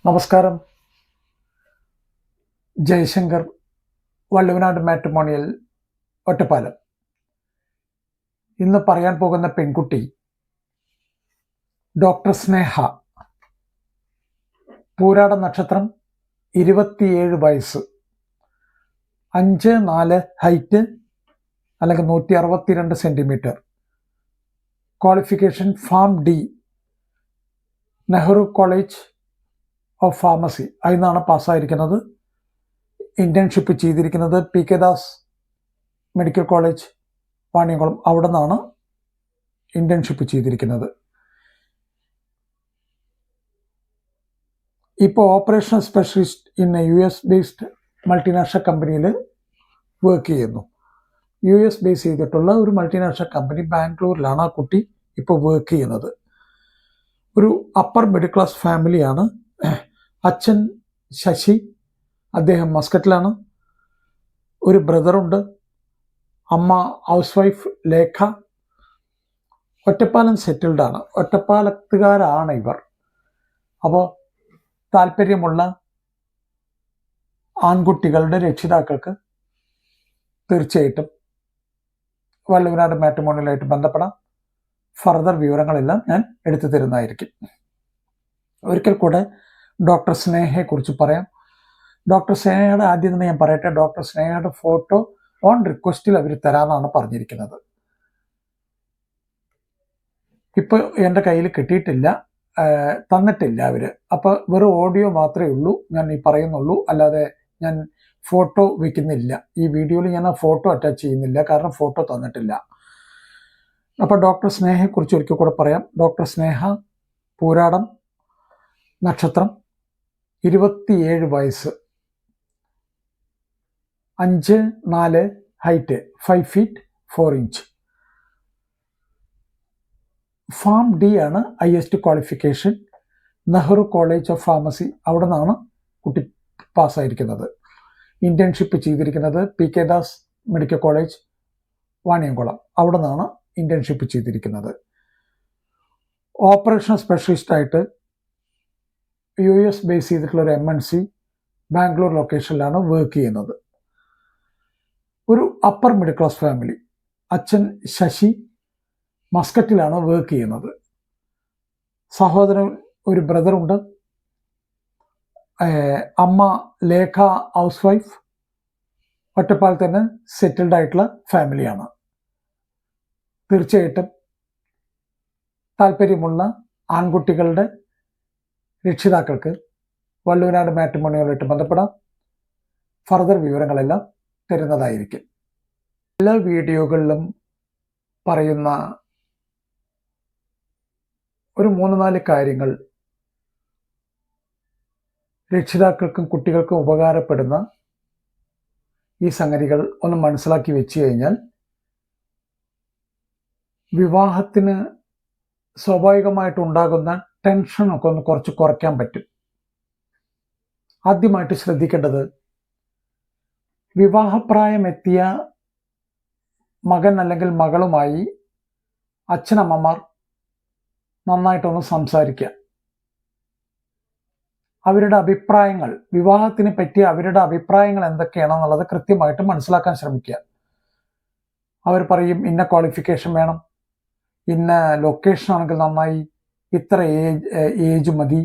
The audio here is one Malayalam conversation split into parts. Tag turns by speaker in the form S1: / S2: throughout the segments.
S1: നമസ്കാരം. ജയശങ്കർ, വള്ളുവനാട് മാട്രിമോണിയൽ, ഒറ്റപ്പാലം. ഇന്ന് പറയാൻ പോകുന്ന പെൺകുട്ടി ഡോക്ടർ സ്നേഹ. പൂരാട നക്ഷത്രം, 27 വയസ്സ്, 5'4" ഹൈറ്റ്, അല്ലെങ്കിൽ 162 centimetre. Qualification Pharm D, Nehru college of pharmacy അതിൽ പാസ്സായിരിക്കുന്നത്. ഇന്റേൺഷിപ്പ് ചെയ്തിരിക്കുന്നത് PK Das medical college, Vaniyamkulam. അവിടെ നിന്നാണ് ഇന്റേൺഷിപ്പ് ചെയ്തിരിക്കുന്നത്. ഇപ്പോൾ operational specialist in US based multinational കമ്പനിയിൽ വർക്ക് ചെയ്യുന്നു. US ബേസ് ചെയ്തിട്ടുള്ള ഒരു മൾട്ടിനാഷണൽ കമ്പനി ബാംഗ്ലൂരിലാണ് ആ കുട്ടി ഇപ്പോൾ വർക്ക് ചെയ്യുന്നത്. ഒരു അപ്പർ മിഡിൽ ക്ലാസ് ഫാമിലിയാണ്. അച്ഛൻ ശശി, അദ്ദേഹം മസ്കറ്റിലാണ്. ഒരു ബ്രദറുണ്ട്. അമ്മ ഹൗസ് വൈഫ് ലേഖ. ഒറ്റപ്പാലം സെറ്റിൽഡാണ്, ഒറ്റപ്പാലത്തുകാരാണ് ഇവർ. അപ്പോൾ താല്പര്യമുള്ള ആൺകുട്ടികളുടെ രക്ഷിതാക്കൾക്ക് തീർച്ചയായിട്ടും വള്ളുവനാട് മാട്രിമോണിയലായിട്ട് ബന്ധപ്പെടാം. ഫർദർ വിവരങ്ങളെല്ലാം ഞാൻ എടുത്തു തരുന്നതായിരിക്കും. ഒരിക്കൽ കൂടെ ഡോക്ടർ സ്നേഹയെക്കുറിച്ച് പറയാം. ഡോക്ടർ സ്നേഹയുടെ ആദ്യം തന്നെ ഞാൻ പറയട്ടെ, ഡോക്ടർ സ്നേഹയുടെ ഫോട്ടോ ഓൺ റിക്വസ്റ്റിൽ അവർ തരാമെന്നാണ് പറഞ്ഞിരിക്കുന്നത്. ഇപ്പോൾ എൻ്റെ കയ്യിൽ കിട്ടിയിട്ടില്ല, തന്നിട്ടില്ല അവർ. അപ്പോൾ വെറും ഓഡിയോ മാത്രമേ ഉള്ളൂ ഞാൻ ഈ പറയുന്നുള്ളൂ, അല്ലാതെ ഞാൻ ഫോട്ടോ വയ്ക്കുന്നില്ല. ഈ വീഡിയോയിൽ ഞാൻ ആ ഫോട്ടോ അറ്റാച്ച് ചെയ്യുന്നില്ല, കാരണം ഫോട്ടോ തന്നിട്ടില്ല. അപ്പോൾ ഡോക്ടർ സ്നേഹയെക്കുറിച്ച് ഒരിക്കൽ കൂടെ പറയാം. ഡോക്ടർ സ്നേഹ, പൂരാടം നക്ഷത്രം, 27 വയസ്സ്, 5'4" height, 5 feet 4 inch. Pharm D ആണ് highest qualification. Nehru college of pharmacy അവിടെ നിന്നാണ് കുട്ടി പാസ്സായിരിക്കുന്നത്. ഇന്റേൺഷിപ്പ് ചെയ്തിരിക്കുന്നത് PK Das medical college, Vaniyamkulam. അവിടെ നിന്നാണ് ഇന്റേൺഷിപ്പ് ചെയ്തിരിക്കുന്നത്. ഓപ്പറേഷണൽ സ്പെഷ്യലിസ്റ്റായിട്ട് US ബേസ് ചെയ്തിട്ടുള്ള ഒരു MNC ബാംഗ്ലൂർ ലൊക്കേഷനിലാണ് വർക്ക് ചെയ്യുന്നത്. ഒരു അപ്പർ മിഡിൽ ക്ലാസ് ഫാമിലി. അച്ഛൻ ശശി മസ്കറ്റിലാണ് വർക്ക് ചെയ്യുന്നത്. സഹോദരൻ, ഒരു ബ്രദറുണ്ട്. അമ്മ ലേഖ, ഹൗസ് വൈഫ്, ഒറ്റപ്പാലത്ത് തന്നെ സെറ്റിൽഡ് ആയിട്ടുള്ള ഫാമിലിയാണ്. തീർച്ചയായിട്ടും താല്പര്യമുള്ള ആൺകുട്ടികളുടെ രക്ഷിതാക്കൾക്ക് വള്ളുവനാട് മാട്രിമോണിയലുമായിട്ട് ബന്ധപ്പെടാം. ഫർദർ വിവരങ്ങളെല്ലാം തരുന്നതായിരിക്കും. എല്ലാ വീഡിയോകളിലും പറയുന്ന ഒരു 3-4 കാര്യങ്ങൾ രക്ഷിതാക്കൾക്കും കുട്ടികൾക്കും ഉപകാരപ്പെടുന്ന ഈ സംഗതികൾ ഒന്ന് മനസ്സിലാക്കി വെച്ച് കഴിഞ്ഞാൽ വിവാഹത്തിന് സ്വാഭാവികമായിട്ടുണ്ടാകുന്ന ടെൻഷനൊക്കെ ഒന്ന് കുറച്ച് കുറയ്ക്കാൻ പറ്റും. ആദ്യമായിട്ട് ശ്രദ്ധിക്കേണ്ടത്, വിവാഹപ്രായമെത്തിയ മകൻ അല്ലെങ്കിൽ മകളുമായി അച്ഛനമ്മമാർ നന്നായിട്ടൊന്ന് സംസാരിക്കുക. അവരുടെ അഭിപ്രായങ്ങൾ, വിവാഹത്തിനെ പറ്റി അവരുടെ അഭിപ്രായങ്ങൾ എന്തൊക്കെയാണെന്നുള്ളത് കൃത്യമായിട്ട് മനസ്സിലാക്കാൻ ശ്രമിക്കുക. അവർ പറയും ഇന്ന ക്വാളിഫിക്കേഷൻ വേണം, ഇന്ന ലൊക്കേഷൻ ആണെങ്കിൽ നന്നായി, ഇത്ര ഏജ് മതി,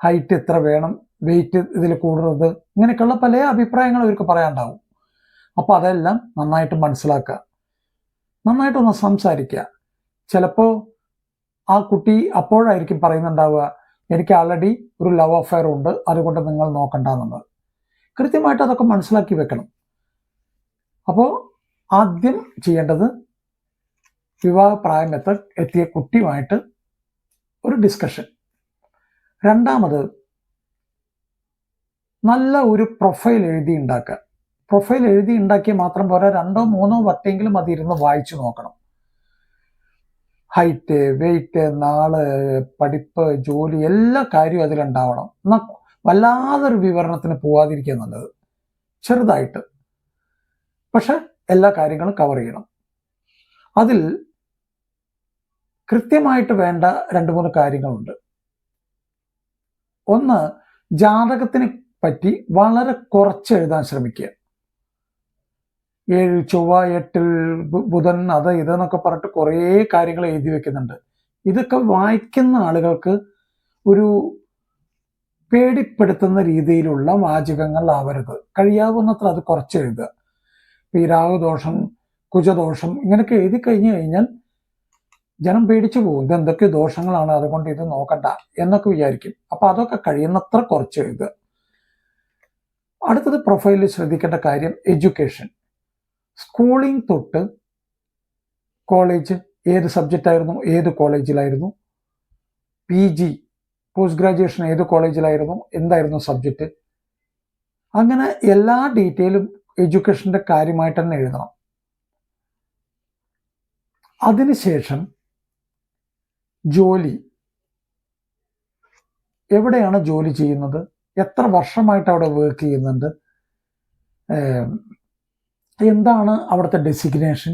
S1: ഹൈറ്റ് ഇത്ര വേണം, വെയിറ്റ് ഇതിൽ കൂടരുത്, ഇങ്ങനെയൊക്കെയുള്ള പല അഭിപ്രായങ്ങൾ അവർക്ക് പറയാനുണ്ടാവും. അപ്പോൾ അതെല്ലാം നന്നായിട്ട് മനസ്സിലാക്കുക, നന്നായിട്ടൊന്ന് സംസാരിക്കുക. ചിലപ്പോൾ ആ കുട്ടി അപ്പോഴായിരിക്കും പറയുന്നുണ്ടാവുക, എനിക്ക് ആൾറെഡി ഒരു ലവ് അഫെയർ ഉണ്ട്, അതുകൊണ്ട് നിങ്ങൾ നോക്കണ്ടെന്നുള്ളത്. കൃത്യമായിട്ട് അതൊക്കെ മനസ്സിലാക്കി വെക്കണം. അപ്പോൾ ആദ്യം ചെയ്യേണ്ടത് വിവാഹപ്രായം എത്തിയ കുട്ടിയുമായിട്ട് ഒരു ഡിസ്കഷൻ. രണ്ടാമത്, നല്ല ഒരു പ്രൊഫൈൽ എഴുതി ഉണ്ടാക്കുക. പ്രൊഫൈൽ എഴുതി ഉണ്ടാക്കിയാൽ മാത്രം പോരാ, 2-3 വട്ടെങ്കിലും അതിരുന്ന് വായിച്ചു നോക്കണം. ഹൈറ്റ്, വെയിറ്റ്, നാള്, പഠിപ്പ്, ജോലി, എല്ലാ കാര്യവും അതിലുണ്ടാവണം. എന്നാൽ വല്ലാതൊരു വിവരണത്തിന് പോവാതിരിക്കുക നല്ലത്. ചെറുതായിട്ട്, പക്ഷെ എല്ലാ കാര്യങ്ങളും കവർ ചെയ്യണം. അതിൽ കൃത്യമായിട്ട് വേണ്ട 2-3 കാര്യങ്ങളുണ്ട്. ഒന്ന്, ജാതകത്തിനെ പറ്റി വളരെ കുറച്ച് എഴുതാൻ ശ്രമിക്കുക. 7 ചൊവ്വ, 8 ബുധൻ, അത് ഇതെന്നൊക്കെ പറഞ്ഞിട്ട് കുറേ കാര്യങ്ങൾ എഴുതി വെക്കുന്നുണ്ട്. ഇതൊക്കെ വായിക്കുന്ന ആളുകൾക്ക് ഒരു പേടിപ്പെടുത്തുന്ന രീതിയിലുള്ള വാചകങ്ങൾ ആവരുത്. കഴിയാവുന്നത്ര അത് കുറച്ച് എഴുതുക. ഈ രാഹുദോഷം, കുജദോഷം ഇങ്ങനെയൊക്കെ എഴുതി കഴിഞ്ഞു കഴിഞ്ഞാൽ ജനം പേടിച്ചു പോകും. ഇതെന്തൊക്കെ ദോഷങ്ങളാണ്, അതുകൊണ്ട് ഇത് നോക്കണ്ട എന്നൊക്കെ വിചാരിക്കും. അപ്പൊ അതൊക്കെ കഴിയുന്നത്ര കുറച്ച് എഴുതുക. അടുത്തത് പ്രൊഫൈലിൽ ശ്രദ്ധിക്കേണ്ട കാര്യം എഡ്യൂക്കേഷൻ. സ്കൂളിംഗ് തൊട്ട് കോളേജ്, ഏത് സബ്ജക്റ്റ് ആയിരുന്നു, ഏത് കോളേജിലായിരുന്നു, PG പോസ്റ്റ് ഗ്രാജുവേഷൻ ഏത് കോളേജിലായിരുന്നു, എന്തായിരുന്നു സബ്ജക്റ്റ്, അങ്ങനെ എല്ലാ ഡീറ്റെയിലും എഡ്യൂക്കേഷൻ്റെ കാര്യമായിട്ട് തന്നെ എഴുതണം. അതിനുശേഷം ജോലി, എവിടെയാണ് ജോലി ചെയ്യുന്നത്, എത്ര വർഷമായിട്ട് അവിടെ വർക്ക് ചെയ്യുന്നുണ്ട്, എന്താണ് അവിടുത്തെ ഡെസിഗ്നേഷൻ,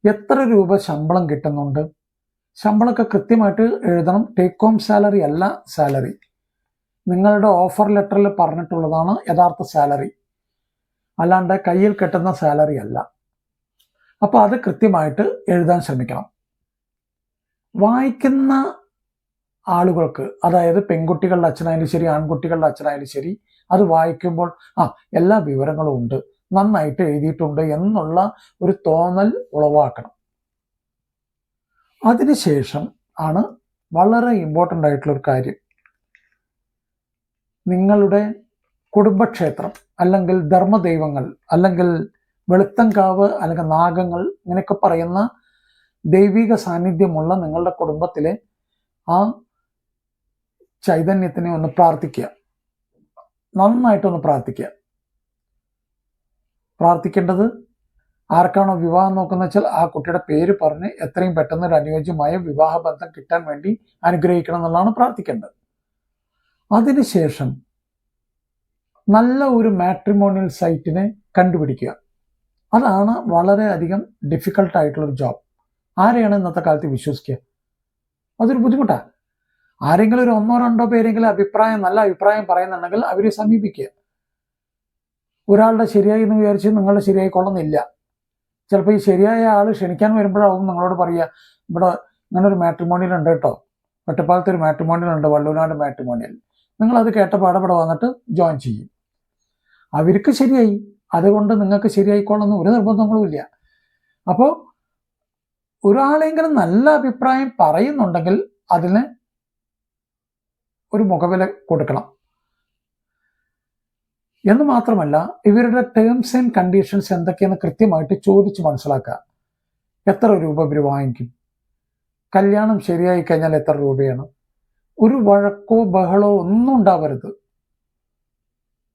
S1: എത്ര രൂപ ശമ്പളം കിട്ടുന്നുണ്ട്. ശമ്പളമൊക്കെ കൃത്യമായിട്ട് എഴുതണം. ടേക്ക് ഹോം സാലറി അല്ല സാലറി. നിങ്ങളുടെ ഓഫർ ലെറ്ററിൽ പറഞ്ഞിട്ടുള്ളതാണ് യഥാർത്ഥ സാലറി, അല്ലാണ്ട് കയ്യിൽ കെട്ടുന്ന സാലറി അല്ല. അപ്പോൾ അത് കൃത്യമായിട്ട് എഴുതാൻ ശ്രമിക്കണം. വായിക്കുന്ന ആളുകൾക്ക്, അതായത് പെൺകുട്ടികളുടെ അച്ഛനായാലും ശരി, ആൺകുട്ടികളുടെ അച്ഛനായാലും ശരി, അത് വായിക്കുമ്പോൾ എല്ലാ വിവരങ്ങളും ഉണ്ട്, നന്നായിട്ട് എഴുതിയിട്ടുണ്ട് എന്നുള്ള ഒരു തോന്നൽ ഉളവാക്കണം. അതിനുശേഷം ആണ് വളരെ ഇമ്പോർട്ടൻ്റ് ആയിട്ടുള്ള ഒരു കാര്യം, നിങ്ങളുടെ കുടുംബക്ഷേത്രം അല്ലെങ്കിൽ ധർമ്മദൈവങ്ങൾ അല്ലെങ്കിൽ വെളുത്തങ്കാവ് അല്ലെങ്കിൽ നാഗങ്ങൾ ഇങ്ങനെയൊക്കെ പറയുന്ന ദൈവിക സാന്നിധ്യമുള്ള നിങ്ങളുടെ കുടുംബത്തിലെ ആ ചൈതന്യത്തിനെ ഒന്ന് പ്രാർത്ഥിക്കുക. നന്നായിട്ടൊന്ന് പ്രാർത്ഥിക്കുക. പ്രാർത്ഥിക്കേണ്ടത് ആർക്കാണോ വിവാഹം നോക്കുന്ന വെച്ചാൽ ആ കുട്ടിയുടെ പേര് പറഞ്ഞ് എത്രയും പെട്ടെന്ന് ഒരു അനുയോജ്യമായ വിവാഹ ബന്ധം കിട്ടാൻ വേണ്ടി അനുഗ്രഹിക്കണം എന്നുള്ളതാണ് പ്രാർത്ഥിക്കേണ്ടത്. അതിനുശേഷം നല്ല ഒരു മാട്രിമോണിയൽ സൈറ്റിനെ കണ്ടുപിടിക്കുക. അതാണ് വളരെയധികം ഡിഫിക്കൽട്ടായിട്ടുള്ളൊരു ജോബ്. ആരെയാണ് ഇന്നത്തെ കാലത്ത് വിശ്വസിക്കുക? അതൊരു ബുദ്ധിമുട്ടാണ്. ആരെങ്കിലും ഒരു 1-2 പേരെങ്കിലും നല്ല അഭിപ്രായം പറയുന്നുണ്ടെങ്കിൽ അവരെ സമീപിക്കുക. ഒരാളുടെ ശരിയായി എന്ന് വിചാരിച്ച് നിങ്ങളുടെ ശരിയായിക്കൊള്ളുന്നില്ല. ചിലപ്പോൾ ഈ ശരിയായ ആൾ ക്ഷണിക്കാൻ വരുമ്പോഴാവും നിങ്ങളോട് പറയുക, ഇവിടെ ഇങ്ങനെ ഒരു മാട്രിമോണിയൽ ഉണ്ട് കേട്ടോ, ഒറ്റപ്പാലത്ത് ഒരു മാട്രിമോണിയൽ ഉണ്ട്, വള്ളൂനാട് മാട്രിമോണിയൽ. നിങ്ങളത് കേട്ടപ്പോൾ അവിടെ വന്നിട്ട് ജോയിൻ ചെയ്യും. അവർക്ക് ശരിയായി, അതുകൊണ്ട് നിങ്ങൾക്ക് ശരിയായിക്കോളെന്ന് ഒരു നിർബന്ധങ്ങളും ഇല്ല. അപ്പോൾ ഒരാളെങ്കിലും നല്ല അഭിപ്രായം പറയുന്നുണ്ടെങ്കിൽ അതിന് ഒരു മുഖവില കൊടുക്കണം എന്ന് മാത്രമല്ല, ഇവരുടെ ടേംസ് ആൻഡ് കണ്ടീഷൻസ് എന്തൊക്കെയെന്ന് കൃത്യമായിട്ട് ചോദിച്ച് മനസ്സിലാക്കുക. എത്ര രൂപ ഇവർ വാങ്ങിക്കും, കല്യാണം ശരിയായി കഴിഞ്ഞാൽ എത്ര രൂപയാണ്, ഒരു വഴക്കോ ബഹളോ ഒന്നും ഉണ്ടാവരുത്.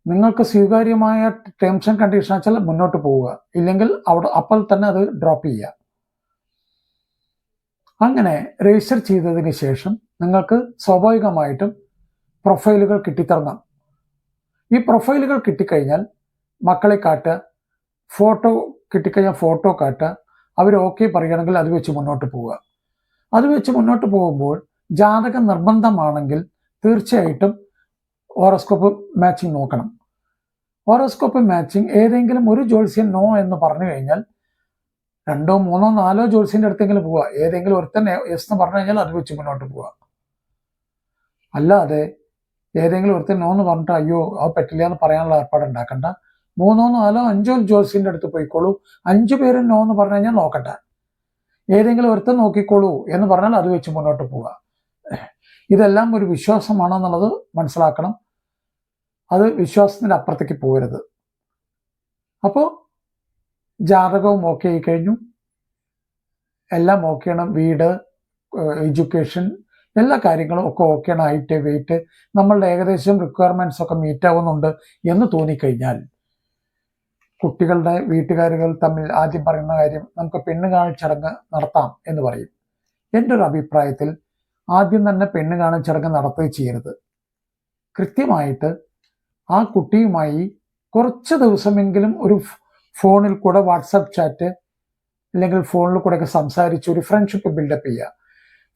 S1: നിങ്ങൾക്ക് സ്വീകാര്യമായ ടേംസ് ആൻഡ് കണ്ടീഷൻ വെച്ചാൽ മുന്നോട്ട് പോവുക, ഇല്ലെങ്കിൽ അവിടെ അപ്പോൾ തന്നെ അത് ഡ്രോപ്പ് ചെയ്യുക. അങ്ങനെ രജിസ്റ്റർ ചെയ്തതിന് ശേഷം നിങ്ങൾക്ക് സ്വാഭാവികമായിട്ടും പ്രൊഫൈലുകൾ കിട്ടിത്തുടങ്ങാം. ഈ പ്രൊഫൈലുകൾ കിട്ടിക്കഴിഞ്ഞാൽ മക്കളെ കാട്ടുക, ഫോട്ടോ കിട്ടിക്കഴിഞ്ഞാൽ ഫോട്ടോ കാട്ടുക, അവർ ഓക്കെ പറയുകയാണെങ്കിൽ അത് വെച്ച് മുന്നോട്ട് പോവുക. അത് വെച്ച് മുന്നോട്ട് പോകുമ്പോൾ ജാതകം നിർബന്ധമാണെങ്കിൽ തീർച്ചയായിട്ടും ഹോറോസ്കോപ്പ് മാച്ചിങ് നോക്കണം. ഹോറോസ്കോപ്പ് മാച്ചിങ് ഏതെങ്കിലും ഒരു ജ്യോത്സ്യൻ നോ എന്ന് പറഞ്ഞു കഴിഞ്ഞാൽ 2, 3, 4 ജ്യോത്സ്യൻ്റെ അടുത്തെങ്കിലും പോവുക. ഏതെങ്കിലും ഒരുത്തൻ എസ് എന്ന് പറഞ്ഞു കഴിഞ്ഞാൽ അത് വെച്ച് മുന്നോട്ട് പോവുക. അല്ലാതെ ഏതെങ്കിലും ഒരുത്തൻ നോ എന്ന് പറഞ്ഞിട്ട് അയ്യോ അത് പറ്റില്ല എന്ന് പറയാനുള്ള ഏർപ്പാട് ഉണ്ടാക്കണ്ട. 3, 4, 5 ജ്യോത്സ്യൻ്റെ അടുത്ത് പോയിക്കോളൂ. 5 പേരും നോ എന്ന് പറഞ്ഞു കഴിഞ്ഞാൽ നോക്കട്ടെ. ഏതെങ്കിലും ഒരുത്തൻ നോക്കിക്കോളൂ എന്ന് പറഞ്ഞാൽ അത് വെച്ച് മുന്നോട്ട് പോവുക. ഇതെല്ലാം ഒരു വിശ്വാസമാണെന്നുള്ളത് മനസ്സിലാക്കണം. അത് വിശ്വാസത്തിൻ്റെ അപ്പുറത്തേക്ക് പോകരുത്. അപ്പോൾ ജാതകവും ഓക്കെ ആയി കഴിഞ്ഞു, എല്ലാം ഓക്കെയാണ്. വീട്, എഡ്യൂക്കേഷൻ, എല്ലാ കാര്യങ്ങളും ഒക്കെ ഓക്കെയാണ്. ഹൈറ്റ്, വെയിറ്റ്, നമ്മളുടെ ഏകദേശം റിക്വയർമെൻറ്റ്സ് ഒക്കെ മീറ്റ് ആവുന്നുണ്ട് എന്ന് തോന്നിക്കഴിഞ്ഞാൽ കുട്ടികളുടെ വീട്ടുകാരുകൾ തമ്മിൽ ആദ്യം പറയുന്ന കാര്യം നമുക്ക് പെണ്ണ് കാണൽ ചടങ്ങ് നടത്താം എന്ന് പറയും. എൻ്റെ ഒരു അഭിപ്രായത്തിൽ ആദ്യം തന്നെ പെണ്ണ് കാണൽ ചടങ്ങ് നടത്തുകയും ചെയ്യരുത്. കൃത്യമായിട്ട് ആ കുട്ടിയുമായി കുറച്ച് ദിവസമെങ്കിലും ഒരു ഫോണിൽ കൂടെ വാട്സപ്പ് ചാറ്റ് അല്ലെങ്കിൽ ഫോണിൽ കൂടെയൊക്കെ സംസാരിച്ച് ഒരു ഫ്രണ്ട്ഷിപ്പ് ബിൽഡപ്പ് ചെയ്യുക.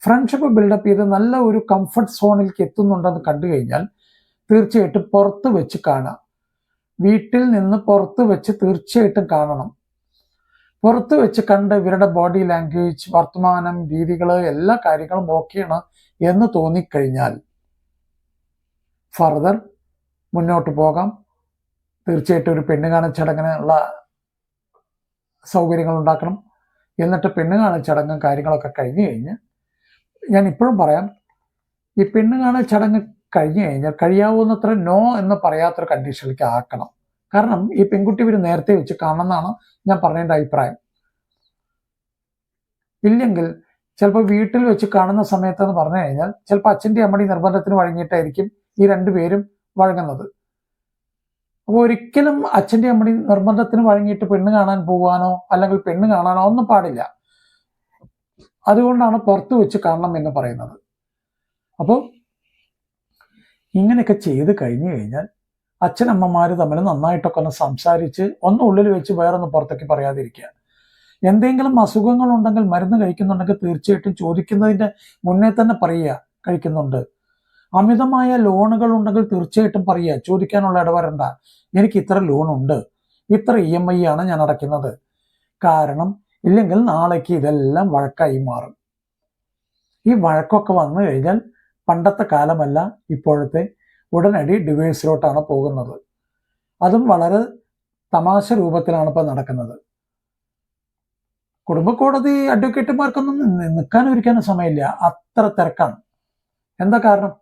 S1: ഫ്രണ്ട്ഷിപ്പ് ബിൽഡപ്പ് ചെയ്ത് നല്ല ഒരു കംഫർട്ട് സോണിലേക്ക് എത്തുന്നുണ്ടെന്ന് കണ്ടു കഴിഞ്ഞാൽ തീർച്ചയായിട്ടും പുറത്ത് വെച്ച് കാണാം. വീട്ടിൽ നിന്ന് പുറത്ത് വെച്ച് തീർച്ചയായിട്ടും കാണണം. പുറത്ത് വെച്ച് കണ്ട് ഇവരുടെ ബോഡി ലാംഗ്വേജ്, വർത്തമാനം, രീതികൾ, എല്ലാ കാര്യങ്ങളും ഓക്കെയാണ് എന്ന് തോന്നിക്കഴിഞ്ഞാൽ ഫർദർ മുന്നോട്ട് പോകാം. തീർച്ചയായിട്ടും ഒരു പെണ്ണ് കാണൽ ചടങ്ങിനുള്ള സൗകര്യങ്ങൾ ഉണ്ടാക്കണം. എന്നിട്ട് പെണ്ണ് കാണൽ ചടങ്ങും കാര്യങ്ങളൊക്കെ കഴിഞ്ഞു കഴിഞ്ഞ്, ഞാൻ ഇപ്പോഴും പറയാം, ഈ പെണ്ണ് കാണൽ ചടങ്ങ് കഴിഞ്ഞു കഴിഞ്ഞാൽ കഴിയാവുന്നത്ര നോ എന്ന് പറയാത്തൊരു കണ്ടീഷനിലേക്ക് ആക്കണം. കാരണം ഈ പെൺകുട്ടി ഇവർ നേരത്തെ വെച്ച് കാണണമെന്നാണ് ഞാൻ പറഞ്ഞതിൻ്റെ അഭിപ്രായം. ഇല്ലെങ്കിൽ ചിലപ്പോൾ വീട്ടിൽ വെച്ച് കാണുന്ന സമയത്ത് എന്ന് പറഞ്ഞു കഴിഞ്ഞാൽ ചിലപ്പോൾ അച്ഛൻ്റെ അമ്മയുടെ നിർബന്ധത്തിന് വഴങ്ങിയിട്ടായിരിക്കും ഈ രണ്ടുപേരും വഴങ്ങുന്നത്. അപ്പോൾ ഒരിക്കലും അച്ഛൻ്റെ അമ്മയുടെ നിർബന്ധത്തിന് വഴങ്ങിയിട്ട് പെണ്ണ് കാണാൻ പോകാനോ അല്ലെങ്കിൽ പെണ്ണ് കാണാനോ ഒന്നും പാടില്ല. അതുകൊണ്ടാണ് പുറത്ത് വെച്ച് കാണണം എന്ന് പറയുന്നത്. അപ്പോൾ ഇങ്ങനെയൊക്കെ ചെയ്ത് കഴിഞ്ഞു കഴിഞ്ഞാൽ അച്ഛനമ്മമാർ തമ്മിൽ നന്നായിട്ടൊക്കെ ഒന്ന് സംസാരിച്ച് ഒന്ന് ഉള്ളിൽ വെച്ച് വേറൊന്ന് പുറത്തേക്ക് പറയാതിരിക്കുക. എന്തെങ്കിലും അസുഖങ്ങളുണ്ടെങ്കിൽ, മരുന്ന് കഴിക്കുന്നുണ്ടെങ്കിൽ തീർച്ചയായിട്ടും ചോദിക്കുന്നതിൻ്റെ മുന്നേ തന്നെ പറയുക കഴിക്കുന്നുണ്ട്. അമിതമായ ലോണുകൾ ഉണ്ടെങ്കിൽ തീർച്ചയായിട്ടും പറയുക, ചോദിക്കാനുള്ള ഇടവരണ്ട. എനിക്ക് ഇത്ര ലോണുണ്ട്, ഇത്ര EMI ആണ് ഞാൻ അടയ്ക്കുന്നത്. കാരണം ഇല്ലെങ്കിൽ നാളേക്ക് ഇതെല്ലാം വഴക്കായി മാറും. ഈ വഴക്കൊക്കെ വന്നു കഴിഞ്ഞാൽ പണ്ടത്തെ കാലമല്ല ഇപ്പോഴത്തെ, ഉടനടി ഡിവേഴ്സിലോട്ടാണ് പോകുന്നത്. അതും വളരെ തമാശ രൂപത്തിലാണ് ഇപ്പോൾ നടക്കുന്നത്. കുടുംബ കോടതി അഡ്വക്കേറ്റുമാർക്കൊന്നും നിൽക്കാനും ഇരിക്കാനും സമയമില്ല, അത്ര തിരക്കാണ്. എന്താ കാരണം?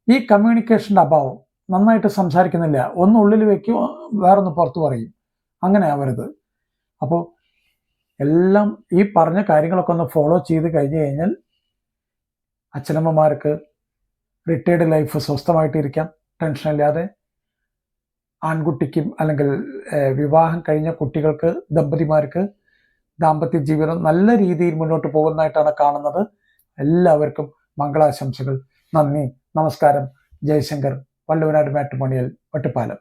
S1: ഈ കമ്മ്യൂണിക്കേഷൻ്റെ അഭാവം. നന്നായിട്ട് സംസാരിക്കുന്നില്ല, ഒന്ന് ഉള്ളിൽ വയ്ക്കും, വേറൊന്ന് പുറത്ത് പറയും. അങ്ങനെ ആവരുത്. അപ്പോൾ എല്ലാം ഈ പറഞ്ഞ കാര്യങ്ങളൊക്കെ ഒന്ന് ഫോളോ ചെയ്ത് കഴിഞ്ഞ് കഴിഞ്ഞാൽ അച്ഛനമ്മമാർക്ക് റിട്ടയർഡ് ലൈഫ് സ്വസ്ഥമായിട്ടിരിക്കാം, ടെൻഷനില്ലാതെ. ആൺകുട്ടിക്കും അല്ലെങ്കിൽ വിവാഹം കഴിഞ്ഞ കുട്ടികൾക്ക്, ദമ്പതിമാർക്ക് ദാമ്പത്യ ജീവിതം നല്ല രീതിയിൽ മുന്നോട്ട് പോകുന്നതായിട്ടാണ് കാണുന്നത്. എല്ലാവർക്കും മംഗളാശംസകൾ. നന്ദി, നമസ്കാരം. ജയശങ്കർ, വള്ളുവനാട് മാട്രിമോണിയൽ, ഒറ്റപ്പാലം.